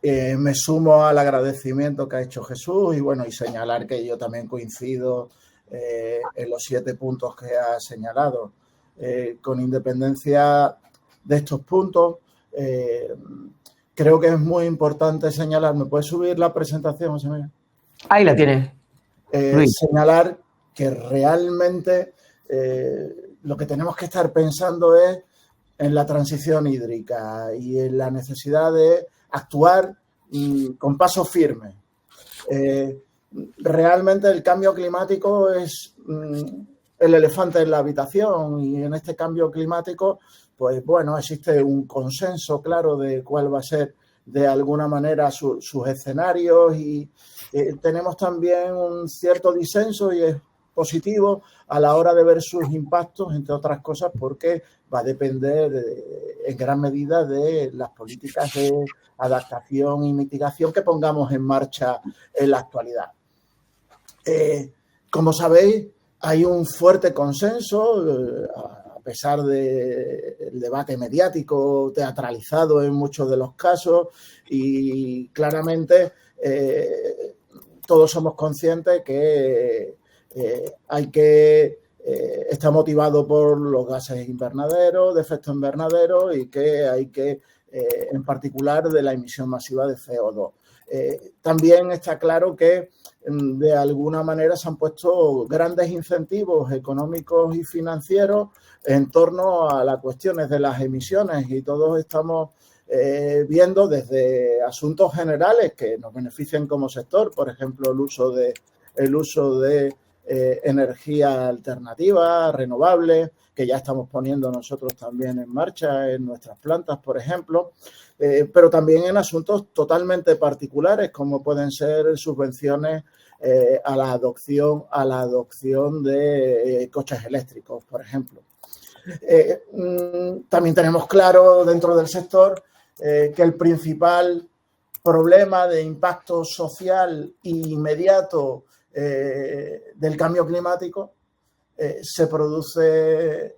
Me sumo al agradecimiento que ha hecho Jesús y bueno, y señalar que yo también coincido en los 7 puntos que ha señalado. Con independencia de estos puntos, creo que es muy importante señalar. ¿Me puedes subir la presentación, José Miguel? Ahí la tienes, Luis. Señalar que realmente lo que tenemos que estar pensando es en la transición hídrica y en la necesidad de actuar con paso firme. Realmente el cambio climático es el elefante en la habitación y en este cambio climático, pues bueno, existe un consenso claro de cuál va a ser de alguna manera sus escenarios y tenemos también un cierto disenso y es positivo a la hora de ver sus impactos, entre otras cosas, porque va a depender en gran medida de las políticas de adaptación y mitigación que pongamos en marcha en la actualidad. Como sabéis, hay un fuerte consenso, a pesar del debate mediático teatralizado en muchos de los casos y claramente todos somos conscientes que está motivado por los gases invernaderos, de efecto invernadero y que hay que, en particular, de la emisión masiva de CO2. También está claro que de alguna manera se han puesto grandes incentivos económicos y financieros en torno a las cuestiones de las emisiones y todos estamos viendo desde asuntos generales que nos benefician como sector, por ejemplo, el uso de energía alternativa, renovable, que ya estamos poniendo nosotros también en marcha en nuestras plantas, por ejemplo, pero también en asuntos totalmente particulares, como pueden ser subvenciones a la adopción de coches eléctricos, por ejemplo. También tenemos claro dentro del sector que el principal problema de impacto social inmediato del cambio climático se produce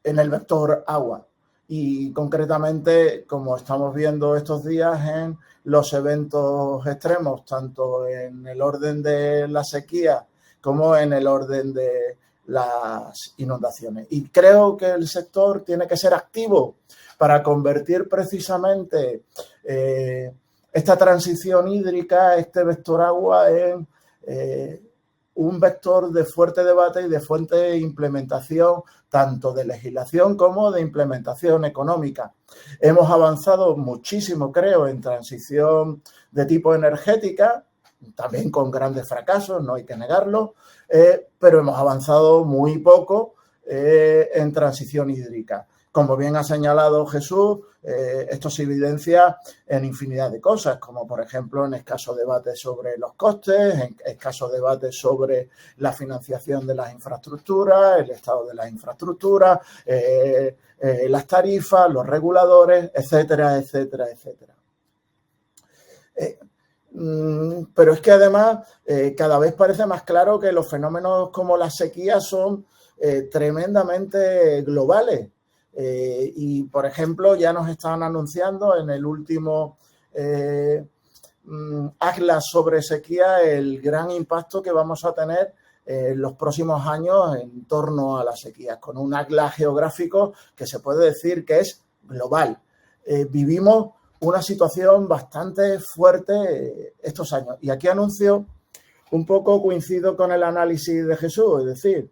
en el vector agua y concretamente, como estamos viendo estos días, en los eventos extremos, tanto en el orden de la sequía como en el orden de las inundaciones. Y creo que el sector tiene que ser activo para convertir precisamente esta transición hídrica, este vector agua, en un vector de fuerte debate y de fuerte implementación, tanto de legislación como de implementación económica. Hemos avanzado muchísimo, creo, en transición de tipo energética, también con grandes fracasos, no hay que negarlo, pero hemos avanzado muy poco en transición hídrica. Como bien ha señalado Jesús, esto se evidencia en infinidad de cosas, como por ejemplo en escaso debate sobre los costes, en escaso debate sobre la financiación de las infraestructuras, el estado de las infraestructuras, las tarifas, los reguladores, etcétera, etcétera, etcétera. Pero es que además cada vez parece más claro que los fenómenos como la sequía son tremendamente globales. Y, por ejemplo, ya nos están anunciando en el último Atlas sobre sequía el gran impacto que vamos a tener en los próximos años en torno a las sequías, con un atlas geográfico que se puede decir que es global. Vivimos una situación bastante fuerte estos años. Y aquí anuncio un poco, coincido con el análisis de Jesús, es decir,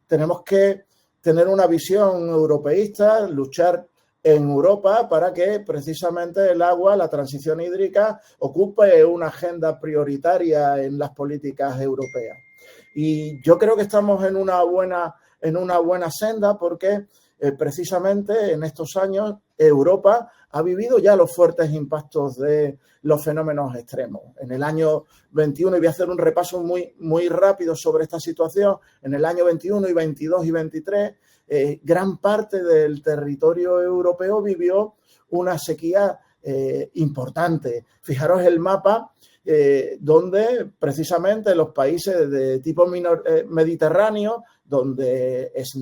tenemos que tener una visión europeísta, luchar en Europa para que precisamente el agua, la transición hídrica, ocupe una agenda prioritaria en las políticas europeas. Y yo creo que estamos en una buena senda porque precisamente en estos años Europa ha vivido ya los fuertes impactos de los fenómenos extremos. En el año 21, y voy a hacer un repaso muy rápido sobre esta situación, en el año 21 y 22 y 23, gran parte del territorio europeo vivió una sequía importante. Fijaros el mapa donde precisamente los países de tipo mediterráneo, donde es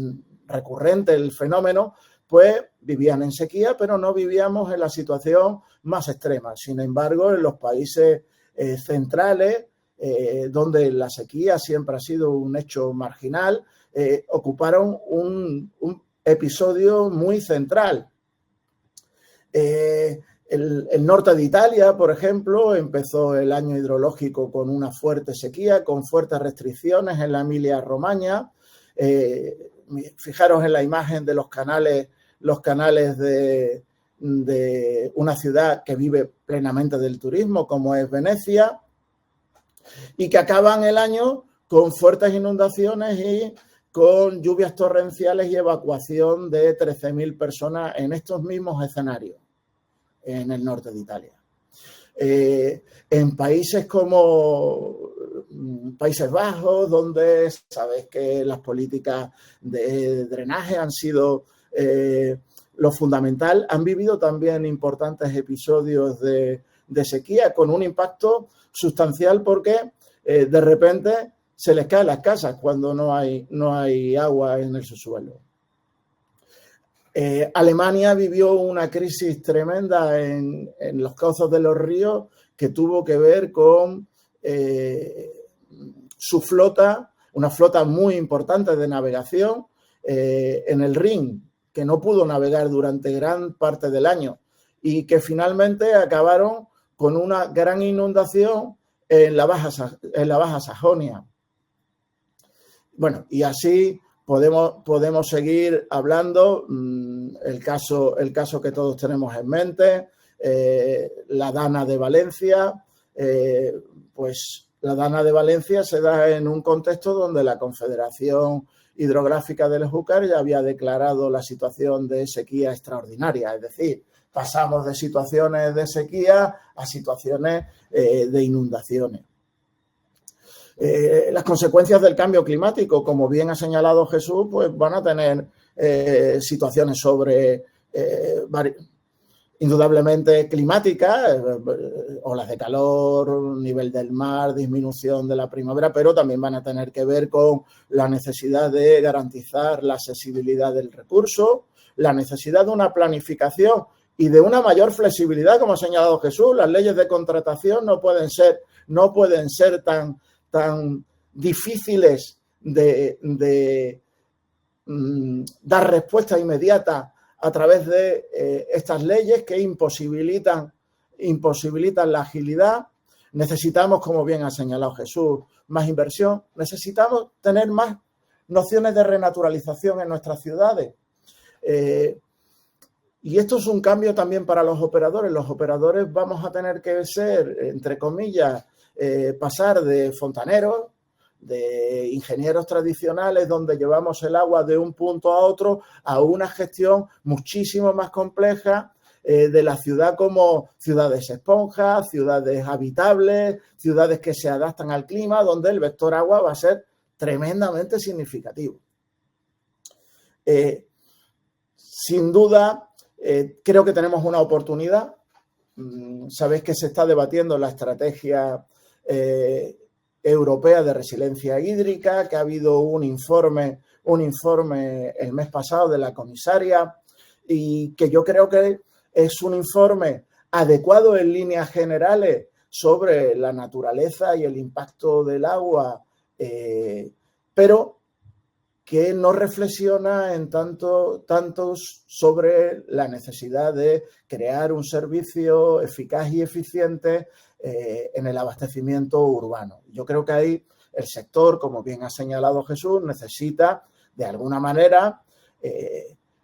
recurrente el fenómeno, pues vivían en sequía, pero no vivíamos en la situación más extrema. Sin embargo, en los países centrales, donde la sequía siempre ha sido un hecho marginal, ocuparon un episodio muy central. El norte de Italia, por ejemplo, empezó el año hidrológico con una fuerte sequía, con fuertes restricciones en la Emilia-Romagna. Fijaros en la imagen de los canales de una ciudad que vive plenamente del turismo, como es Venecia, y que acaban el año con fuertes inundaciones y con lluvias torrenciales y evacuación de 13.000 personas en estos mismos escenarios en el norte de Italia. En países como Países Bajos, donde sabéis que las políticas de drenaje han sido lo fundamental, han vivido también importantes episodios de sequía con un impacto sustancial porque de repente se les caen las casas cuando no hay agua en el subsuelo. Alemania vivió una crisis tremenda en los cauces de los ríos que tuvo que ver con su flota, una flota muy importante de navegación en el Rin, que no pudo navegar durante gran parte del año y que finalmente acabaron con una gran inundación en la Baja Sajonia. Bueno, y así podemos seguir hablando. El caso que todos tenemos en mente, la Dana de Valencia, pues la Dana de Valencia se da en un contexto donde la Confederación Hidrográfica del Júcar ya había declarado la situación de sequía extraordinaria, es decir, pasamos de situaciones de sequía a situaciones de inundaciones. Las consecuencias del cambio climático, como bien ha señalado Jesús, pues van a tener situaciones indudablemente climáticas, olas de calor, nivel del mar, disminución de la primavera, pero también van a tener que ver con la necesidad de garantizar la accesibilidad del recurso, la necesidad de una planificación y de una mayor flexibilidad, como ha señalado Jesús. Las leyes de contratación no pueden ser tan difíciles de dar respuesta inmediata a través de estas leyes que imposibilitan la agilidad. Necesitamos, como bien ha señalado Jesús, más inversión. Necesitamos tener más nociones de renaturalización en nuestras ciudades. Y esto es un cambio también para los operadores. Los operadores vamos a tener que ser, entre comillas, pasar de fontaneros, de ingenieros tradicionales donde llevamos el agua de un punto a otro, a una gestión muchísimo más compleja de la ciudad como ciudades esponjas, ciudades habitables, ciudades que se adaptan al clima, donde el vector agua va a ser tremendamente significativo. Sin duda, creo que tenemos una oportunidad. Sabéis que se está debatiendo la estrategia europea de resiliencia hídrica, que ha habido un informe el mes pasado de la comisaria y que yo creo que es un informe adecuado en líneas generales sobre la naturaleza y el impacto del agua, pero que no reflexiona en tanto sobre la necesidad de crear un servicio eficaz y eficiente en el abastecimiento urbano. Yo creo que ahí el sector, como bien ha señalado Jesús, necesita de alguna manera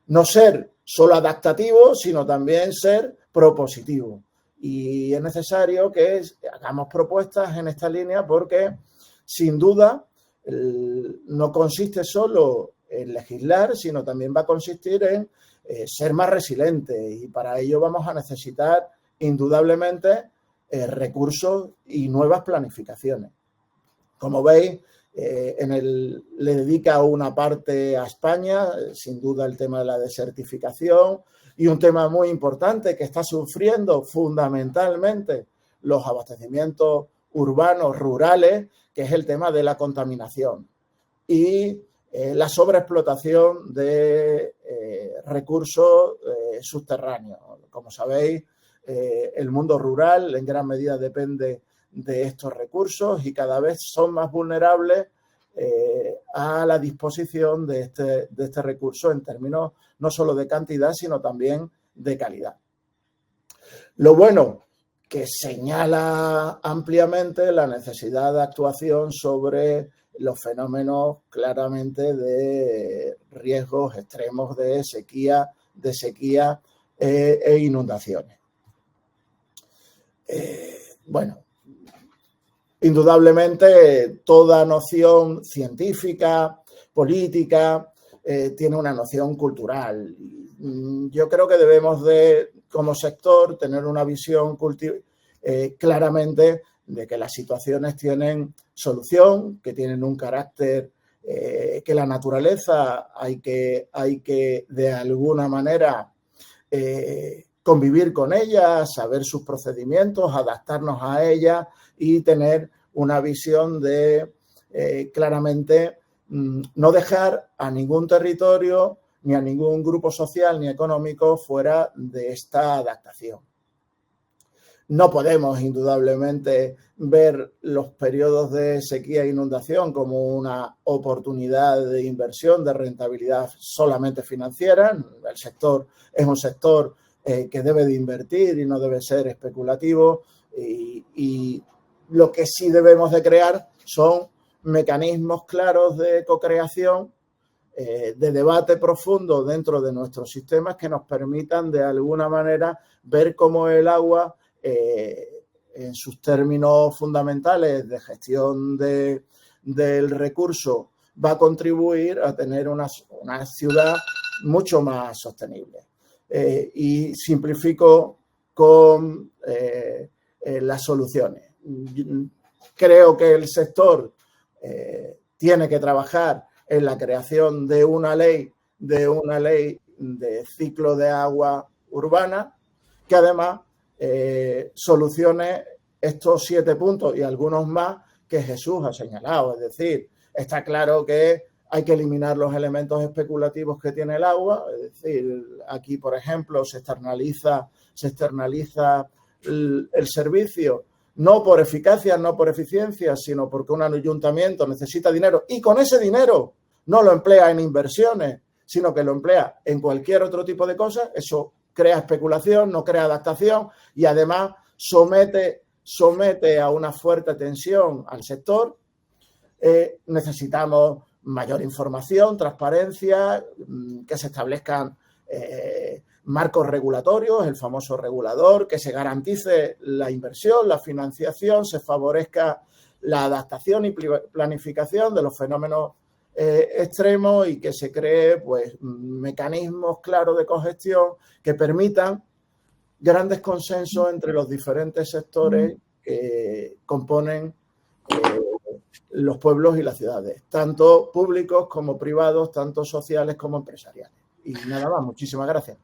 no ser solo adaptativo, sino también ser propositivo. Y es necesario que hagamos propuestas en esta línea porque, sin duda, no consiste solo en legislar, sino también va a consistir en ser más resiliente y para ello vamos a necesitar indudablemente recursos y nuevas planificaciones. Como veis, le dedica una parte a España, sin duda el tema de la desertificación y un tema muy importante que está sufriendo fundamentalmente los abastecimientos urbanos, rurales, que es el tema de la contaminación. Y la sobreexplotación de recursos subterráneos. Como sabéis, el mundo rural en gran medida depende de estos recursos y cada vez son más vulnerables a la disposición de este recurso en términos no solo de cantidad, sino también de calidad. Lo bueno, que señala ampliamente la necesidad de actuación sobre los fenómenos claramente de riesgos extremos de sequía e inundaciones. Bueno, indudablemente toda noción científica, política, tiene una noción cultural. Yo creo que debemos como sector, tener una visión claramente de que las situaciones tienen solución, que tienen un carácter, que la naturaleza hay que de alguna manera convivir con ella, saber sus procedimientos, adaptarnos a ella y tener una visión de claramente no dejar a ningún territorio ni a ningún grupo social ni económico fuera de esta adaptación. No podemos, indudablemente, ver los periodos de sequía e inundación como una oportunidad de inversión, de rentabilidad solamente financiera. El sector es un sector que debe de invertir y no debe ser especulativo. Y lo que sí debemos de crear son mecanismos claros de co-creación, de debate profundo dentro de nuestros sistemas que nos permitan de alguna manera ver cómo el agua en sus términos fundamentales de gestión del recurso va a contribuir a tener una ciudad mucho más sostenible. Y simplifico con las soluciones. Creo que el sector tiene que trabajar en la creación de una ley de ciclo de agua urbana que además solucione estos 7 puntos y algunos más que Jesús ha señalado. Es decir, está claro que hay que eliminar los elementos especulativos que tiene el agua. Es decir, aquí, por ejemplo, se externaliza el servicio, no por eficacia, no por eficiencia, sino porque un ayuntamiento necesita dinero y con ese dinero no lo emplea en inversiones, sino que lo emplea en cualquier otro tipo de cosas. Eso crea especulación, no crea adaptación y además somete a una fuerte tensión al sector. Necesitamos mayor información, transparencia, que se establezcan marcos regulatorios, el famoso regulador, que se garantice la inversión, la financiación, se favorezca la adaptación y planificación de los fenómenos extremos y que se cree pues mecanismos claros de cogestión que permitan grandes consensos entre los diferentes sectores que componen los pueblos y las ciudades, tanto públicos como privados, tanto sociales como empresariales. Y nada más, muchísimas gracias.